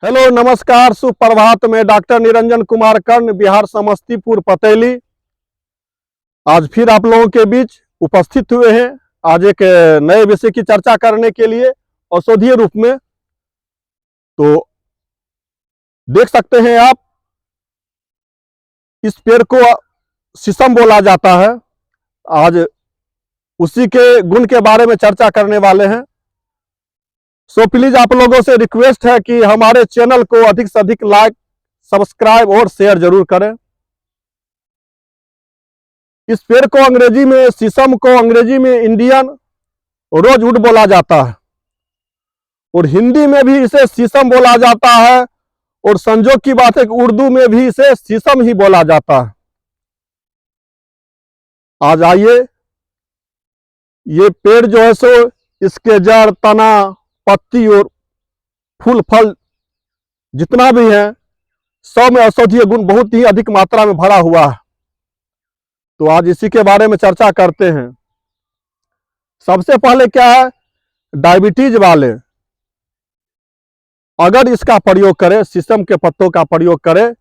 Hello नमस्कार सुप्रभात में डॉक्टर निरंजन कुमार कर्ण बिहार समस्तीपुर पतेली आज फिर आप लोगों के बीच उपस्थित हुए हैं। आज एक नए विषय की चर्चा करने के लिए औषधीय रूप में। तो देख सकते हैं आप, इस पेड़ को शीशम बोला जाता है। आज उसी के गुण के बारे में चर्चा करने वाले हैं। सो प्लीज आप लोगों से रिक्वेस्ट है कि हमारे चैनल को अधिक से अधिक लाइक, सब्सक्राइब और शेयर जरूर करें। इस पेड़ को अंग्रेजी में, शीशम को अंग्रेजी में इंडियन रोजवुड बोला जाता है और हिंदी में भी इसे शीशम बोला जाता है। और संजोग की बात है कि उर्दू में भी इसे शीशम ही बोला जाता है। आज आइए, ये पेड़ जो है सो इसके जड़, तना, पत्ती और फूल फल जितना भी है, सब में औषधीय गुण बहुत ही अधिक मात्रा में भरा हुआ है। तो आज इसी के बारे में चर्चा करते हैं। सबसे पहले क्या है, डायबिटीज वाले अगर इसका प्रयोग करें, शीशम के पत्तों का प्रयोग करें,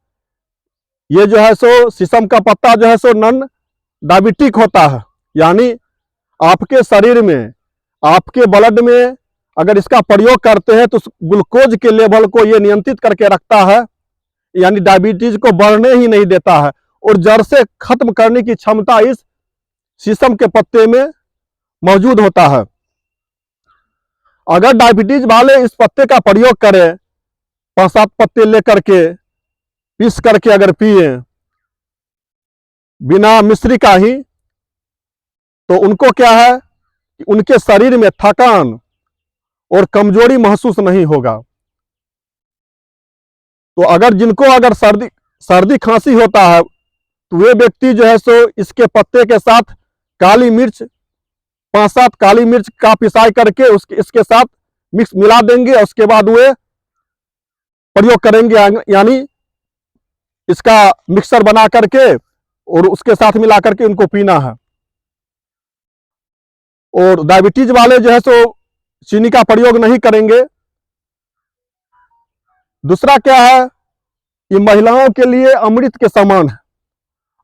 ये जो है सो शीशम का पत्ता जो है सो नॉन डायबिटिक होता है। यानी आपके शरीर में, आपके ब्लड में अगर इसका प्रयोग करते हैं तो ग्लूकोज के लेवल को ये नियंत्रित करके रखता है, यानी डायबिटीज को बढ़ने ही नहीं देता है और जड़ से खत्म करने की क्षमता इस शीशम के पत्ते में मौजूद होता है। अगर डायबिटीज वाले इस पत्ते का प्रयोग करें, 5-7 पत्ते लेकर के पीस करके अगर पिए बिना मिश्री का ही, तो उनको क्या है कि उनके शरीर में थकान और कमजोरी महसूस नहीं होगा। तो अगर जिनको अगर सर्दी खांसी होता है तो वे व्यक्ति जो है सो इसके पत्ते के साथ काली मिर्च, 5-7 काली मिर्च का पिसाई करके इसके साथ मिक्स मिला देंगे और उसके बाद वे प्रयोग करेंगे। यानी इसका मिक्सर बना करके और उसके साथ मिला करके उनको पीना है। और डायबिटीज वाले जो है सो चीनी का प्रयोग नहीं करेंगे। दूसरा क्या है, ये महिलाओं के लिए अमृत के समान है।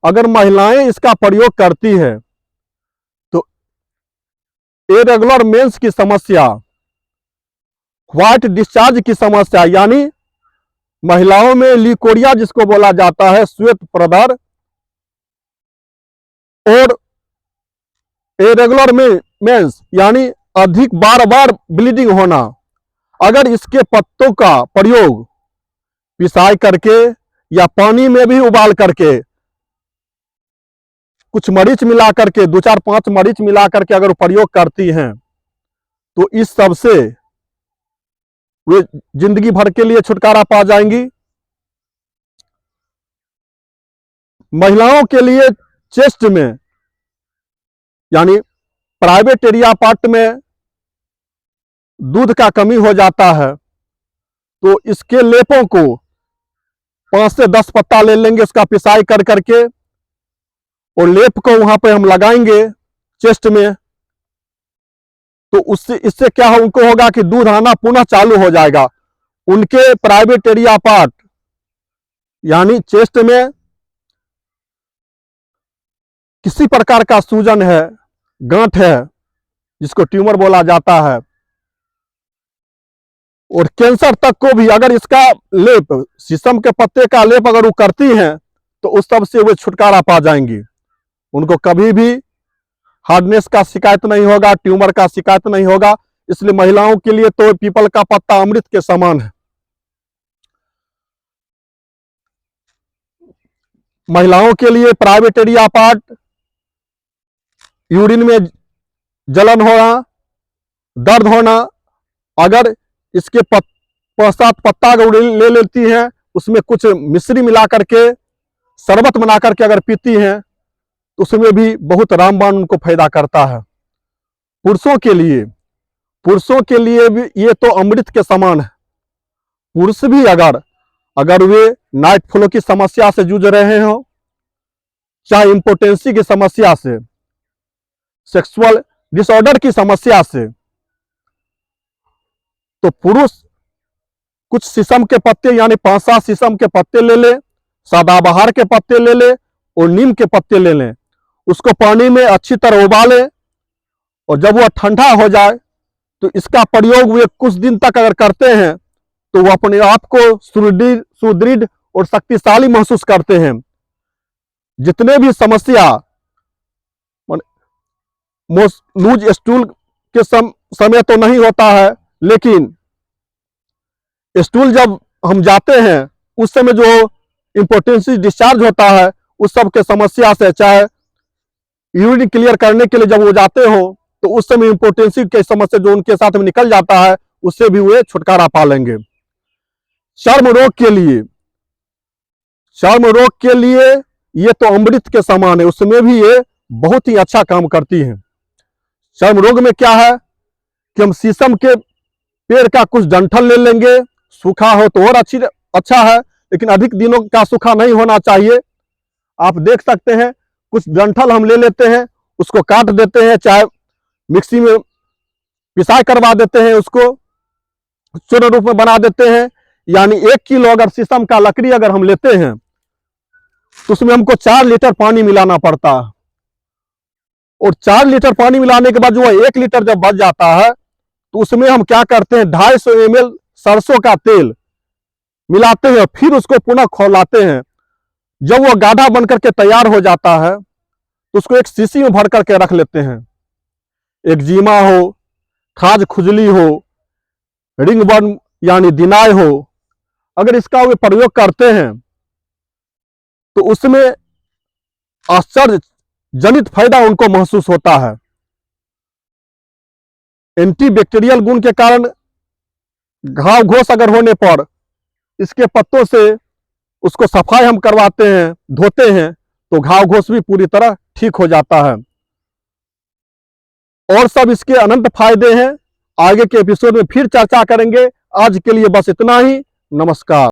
अगर महिलाएं इसका प्रयोग करती है तो इरेगुलर मेंस की समस्या, व्हाइट डिस्चार्ज की समस्या, यानी महिलाओं में लिकोरिया जिसको बोला जाता है, श्वेत प्रदर और इरेगुलर मेंस यानी अधिक बार बार ब्लीडिंग होना, अगर इसके पत्तों का प्रयोग पिसाई करके या पानी में भी उबाल करके कुछ मरीच मिला करके, 2-4-5 मरीच मिला करके अगर प्रयोग करती हैं तो इस सब से वे जिंदगी भर के लिए छुटकारा पा जाएंगी। महिलाओं के लिए चेस्ट में यानी प्राइवेट एरिया पार्ट में दूध का कमी हो जाता है तो इसके लेपों को 5 से 10 पत्ता ले लेंगे, उसका पिसाई कर करके और लेप को वहां पे हम लगाएंगे चेस्ट में, तो इससे क्या हो, उनको होगा कि दूध आना पुनः चालू हो जाएगा। उनके प्राइवेट एरिया पार्ट यानी चेस्ट में किसी प्रकार का सूजन है, गांठ है, जिसको ट्यूमर बोला जाता है, और कैंसर तक को भी अगर इसका लेप, शीशम के पत्ते का लेप अगर वो करती हैं तो उस सब से वे छुटकारा पा जाएंगी। उनको कभी भी हार्डनेस का शिकायत नहीं होगा, ट्यूमर का शिकायत नहीं होगा। इसलिए महिलाओं के लिए तो पीपल का पत्ता अमृत के समान है। महिलाओं के लिए प्राइवेट एरिया पार्ट, यूरिन में जलन होना, दर्द होना, अगर इसके 5-7 पत्ता ले लेती हैं, उसमें कुछ मिश्री मिला करके शरबत बना करके अगर पीती हैं तो उसमें भी बहुत रामबाण उनको फायदा करता है। पुरुषों के लिए भी ये तो अमृत के समान है। पुरुष भी अगर वे नाइट फ्लो की समस्या से जूझ रहे हो, चाहे इंपोटेंसी की समस्या से, सेक्सुअल डिसऑर्डर की समस्या से, तो पुरुष कुछ शीशम के पत्ते यानी 5-7 शीशम के पत्ते ले लें, सदाबहार के पत्ते ले लें और नीम के पत्ते ले लें। उसको पानी में अच्छी तरह उबालें और जब वह ठंडा हो जाए तो इसका प्रयोग वे कुछ दिन तक अगर करते हैं तो वो अपने आप को सुदृढ़ और शक्तिशाली महसूस करते हैं। जितने भी समस्या लूज स्टूल के समय तो नहीं होता है, लेकिन स्टूल जब हम जाते हैं उस समय जो इम्पोर्टेंसी डिस्चार्ज होता है उस सब के समस्या से, चाहे यूरिन क्लियर करने के लिए जब वो जाते हो तो उस समय इम्पोर्टेंसी के समस्या जो उनके साथ में निकल जाता है उससे भी वे छुटकारा पा लेंगे। चर्म रोग के लिए ये तो अमृत के समान है, उसमें भी ये बहुत ही अच्छा काम करती है। चर्म रोग में क्या है कि हम शीशम के पेड़ का कुछ डंठल ले लेंगे, सूखा हो तो और अच्छा है, लेकिन अधिक दिनों का सूखा नहीं होना चाहिए। आप देख सकते हैं कुछ डंठल हम ले लेते हैं, उसको काट देते हैं, चाहे मिक्सी में पिसाई करवा देते हैं, उसको चूर्ण रूप में बना देते हैं। यानी 1 किलो अगर शीशम का लकड़ी अगर हम लेते हैं तो उसमें हमको 4 लीटर पानी मिलाना पड़ता है और 4 लीटर पानी मिलाने के बाद जो 1 लीटर जब बच जाता है तो उसमें हम क्या करते हैं 250 ml सरसों का तेल मिलाते हैं, फिर उसको पुनः खौलाते हैं। जब वो गाढ़ा बनकर के तैयार हो जाता है तो उसको एक शीशी में भर करके रख लेते हैं। एक्जिमा हो, खाज खुजली हो, रिंग बर्न यानी दिनाय हो, अगर इसका वे प्रयोग करते हैं तो उसमें आश्चर्यजनित फायदा उनको महसूस होता है। एंटीबैक्टीरियल गुण के कारण घाव घोष अगर होने पर इसके पत्तों से उसको सफाई हम करवाते हैं, धोते हैं तो घाव घोष भी पूरी तरह ठीक हो जाता है। और सब इसके अनंत फायदे हैं। आगे के एपिसोड में फिर चर्चा करेंगे। आज के लिए बस इतना ही। नमस्कार।